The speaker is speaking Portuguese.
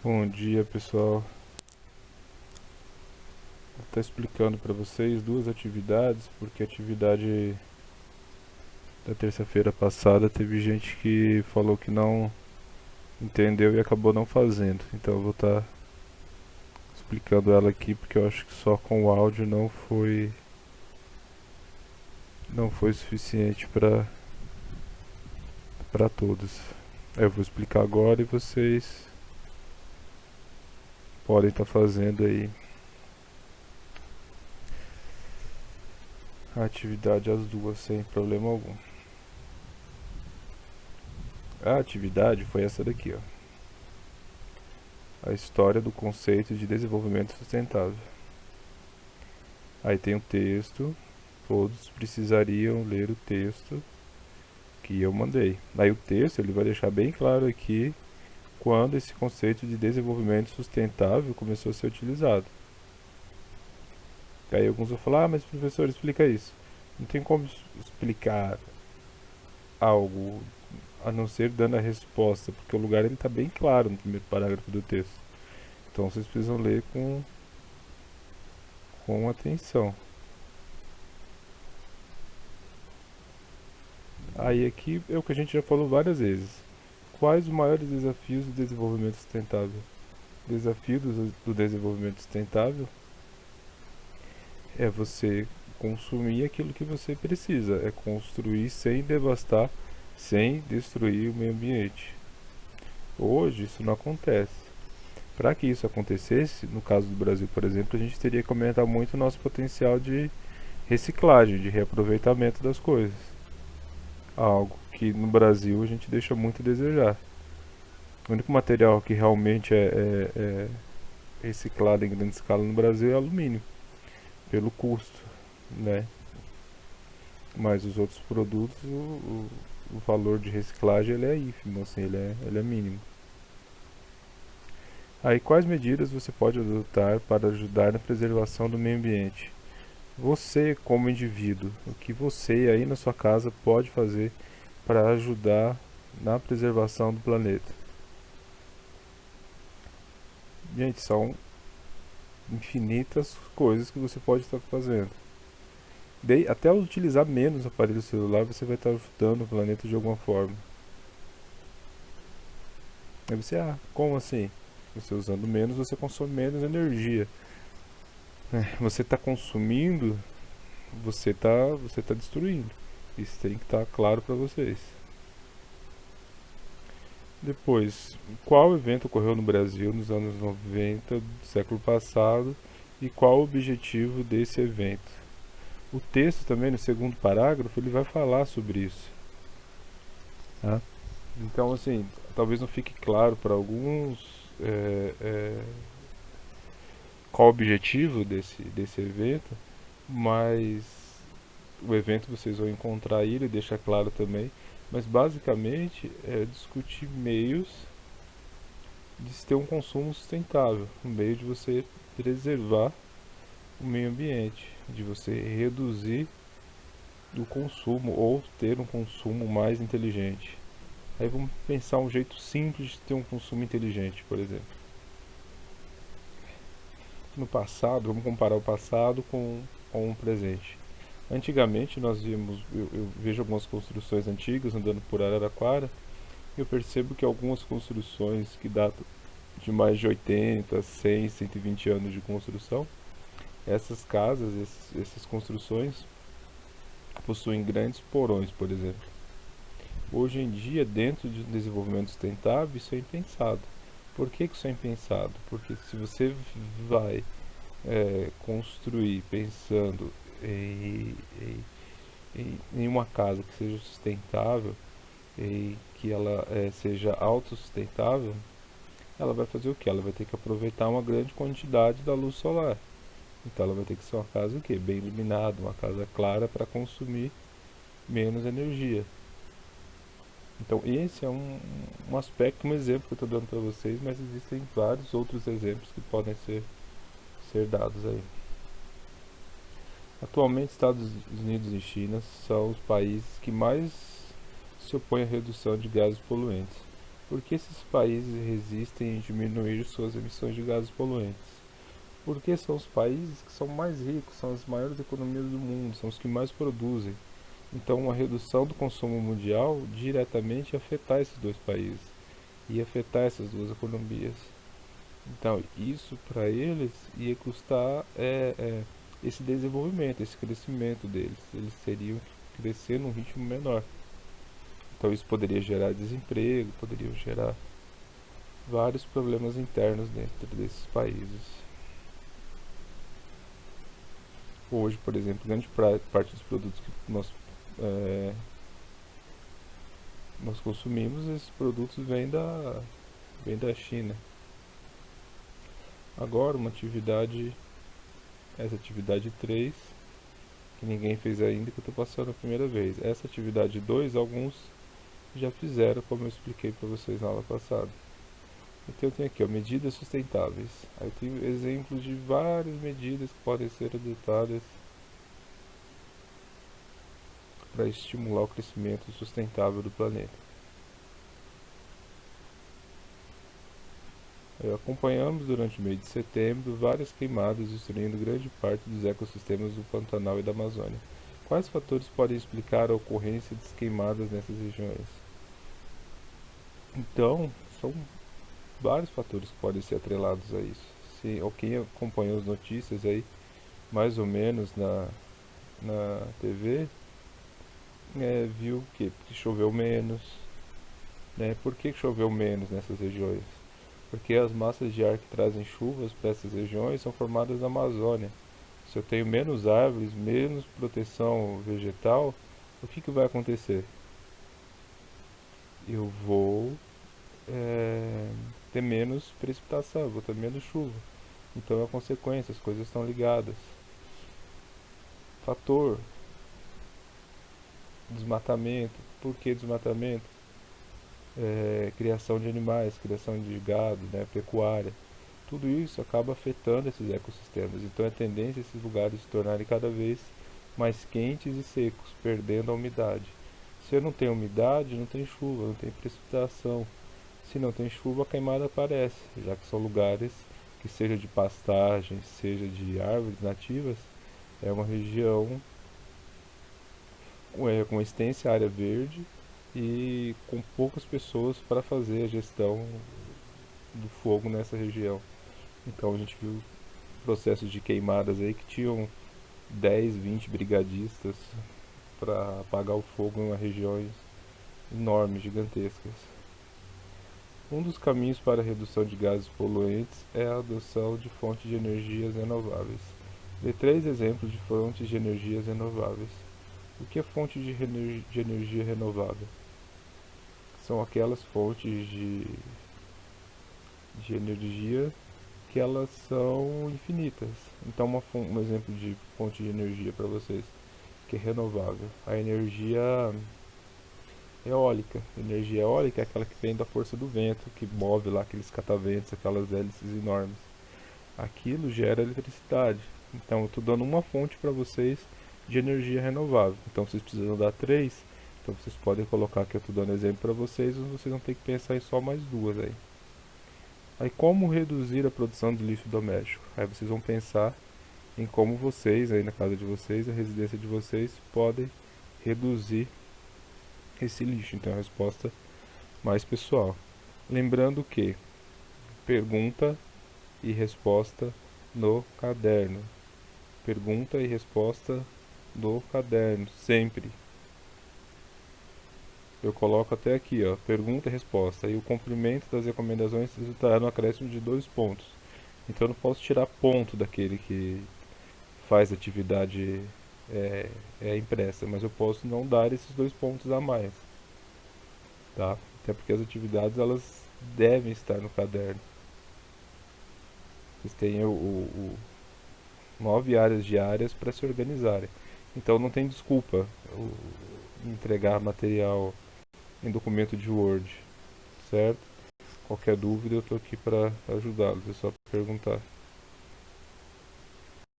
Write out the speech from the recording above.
Bom dia, pessoal. Vou estar explicando para vocês duas atividades, porque a atividade da terça-feira passada teve gente que falou que não entendeu e acabou não fazendo. Então eu vou estar explicando ela aqui, porque eu acho que só com o áudio não foi suficiente para todos. Eu vou explicar agora e vocês podem estar fazendo aí a atividade as duas sem problema algum. A atividade foi essa daqui, ó. A história do conceito de desenvolvimento sustentável. Aí tem um texto, todos precisariam ler o texto que eu mandei. Aí o texto ele vai deixar bem claro aqui quando esse conceito de desenvolvimento sustentável começou a ser utilizado. Aí alguns vão falar, mas professor, explica isso. Não tem como explicar algo a não ser dando a resposta, porque o lugar ele está bem claro no primeiro parágrafo do texto. Então vocês precisam ler com atenção. Aí aqui é o que a gente já falou várias vezes. Quais os maiores desafios do desenvolvimento sustentável? O desafio do desenvolvimento sustentável é você consumir aquilo que você precisa, é construir sem devastar, sem destruir o meio ambiente. Hoje isso não acontece. Para que isso acontecesse, no caso do Brasil, por exemplo, a gente teria que aumentar muito o nosso potencial de reciclagem, de reaproveitamento das coisas. Algo que no Brasil a gente deixa muito a desejar. O único material que realmente é reciclado em grande escala no Brasil é alumínio, pelo custo, né? Mas os outros produtos, o valor de reciclagem ele é ínfimo, assim, ele é mínimo. Aí, quais medidas você pode adotar para ajudar na preservação do meio ambiente? Você, como indivíduo, o que você aí na sua casa pode fazer para ajudar na preservação do planeta? Gente, são infinitas coisas que você pode estar fazendo. Até utilizar menos aparelho celular, você vai estar ajudando o planeta de alguma forma. Aí você, como assim? Você usando menos, você consome menos energia. Você está consumindo, você tá destruindo. Isso tem que estar claro para vocês. Depois, qual evento ocorreu no Brasil nos anos 90 do século passado e qual o objetivo desse evento? O texto também, no segundo parágrafo, ele vai falar sobre isso. Tá? Então, assim, talvez não fique claro para alguns qual o objetivo desse evento, mas o evento vocês vão encontrar aí, ele deixa claro também, mas basicamente é discutir meios de se ter um consumo sustentável, um meio de você preservar o meio ambiente, de você reduzir o consumo ou ter um consumo mais inteligente. Aí vamos pensar um jeito simples de ter um consumo inteligente, por exemplo. No passado, vamos comparar o passado com o presente. Antigamente nós vimos, eu vejo algumas construções antigas andando por Araraquara, e eu percebo que algumas construções que datam de mais de 80, 100, 120 anos de construção, essas casas, essas construções possuem grandes porões, por exemplo. Hoje em dia, dentro de um desenvolvimento sustentável, isso é impensado. Por que isso é impensado? Porque se você vai construir pensando em uma casa que seja sustentável e que ela seja autossustentável, ela vai fazer o que? Ela vai ter que aproveitar uma grande quantidade da luz solar. Então ela vai ter que ser uma casa o quê? Bem iluminada, uma casa clara para consumir menos energia. Então esse é um aspecto, um exemplo que eu estou dando para vocês, mas existem vários outros exemplos que podem ser dados aí. Atualmente, Estados Unidos e China são os países que mais se opõem à redução de gases poluentes. Por que esses países resistem em diminuir suas emissões de gases poluentes? Porque são os países que são mais ricos, são as maiores economias do mundo, são os que mais produzem. Então, uma redução do consumo mundial diretamente ia afetar esses dois países, ia afetar essas duas economias. Então, isso para eles ia custar esse desenvolvimento, esse crescimento deles. Eles teriam que crescer num ritmo menor. Então, isso poderia gerar desemprego, poderia gerar vários problemas internos dentro desses países. Hoje, por exemplo, grande parte dos produtos que nós consumimos, esses produtos vêm da China. Agora, essa atividade 3 que ninguém fez ainda, que eu estou passando a primeira vez. Essa atividade 2 alguns já fizeram, como eu expliquei para vocês na aula passada. Então eu tenho aqui, ó, medidas sustentáveis. Aí eu tenho exemplos de várias medidas que podem ser adotadas para estimular o crescimento sustentável do planeta. Acompanhamos durante o mês de setembro várias queimadas destruindo grande parte dos ecossistemas do Pantanal e da Amazônia. Quais fatores podem explicar a ocorrência de queimadas nessas regiões? Então, são vários fatores que podem ser atrelados a isso. Se quem acompanhou as notícias aí, mais ou menos na TV, viu que choveu menos. Né? Por que choveu menos nessas regiões? Porque as massas de ar que trazem chuvas para essas regiões são formadas na Amazônia. Se eu tenho menos árvores, menos proteção vegetal, o que vai acontecer? Eu vou ter menos precipitação, vou ter menos chuva. Então é a consequência, as coisas estão ligadas. Fator: desmatamento. Por que desmatamento? Criação de animais, criação de gado, né, pecuária. Tudo isso acaba afetando esses ecossistemas. Então é tendência esses lugares se tornarem cada vez mais quentes e secos, perdendo a umidade. Se eu não tenho umidade, não tem chuva, não tem precipitação. Se não tem chuva, a queimada aparece, já que são lugares que, seja de pastagem, seja de árvores nativas, é uma região com extensa área verde e com poucas pessoas para fazer a gestão do fogo nessa região. Então a gente viu processos de queimadas aí que tinham 10, 20 brigadistas para apagar o fogo em regiões enormes, gigantescas. Um dos caminhos para a redução de gases poluentes é a adoção de fontes de energias renováveis. Dê 3 exemplos de fontes de energias renováveis. O que é fonte de energia renovável? São aquelas fontes de energia que elas são infinitas. Então um exemplo de fonte de energia para vocês que é renovável. A energia eólica. Energia eólica é aquela que vem da força do vento, que move lá aqueles cataventos, aquelas hélices enormes. Aquilo gera eletricidade. Então eu estou dando uma fonte para vocês de energia renovável. Então vocês precisam dar 3. Então vocês podem colocar que eu estou dando exemplo para vocês, mas vocês vão ter que pensar em só mais 2 aí. Aí como reduzir a produção de lixo doméstico? Aí vocês vão pensar em como vocês, aí na casa de vocês, na residência de vocês, podem reduzir esse lixo. Então é a resposta mais pessoal. Lembrando que pergunta e resposta no caderno. Pergunta e resposta no caderno, sempre. Eu coloco até aqui, ó, pergunta e resposta. E o cumprimento das recomendações resultará no acréscimo de 2 pontos. Então eu não posso tirar ponto daquele que faz atividade impressa, mas eu posso não dar esses 2 pontos a mais, tá? Até porque as atividades elas devem estar no caderno. Vocês têm 9 áreas diárias para se organizarem. Então não tem desculpa entregar material em documento de Word, certo? Qualquer dúvida eu estou aqui para ajudá-los, é só perguntar.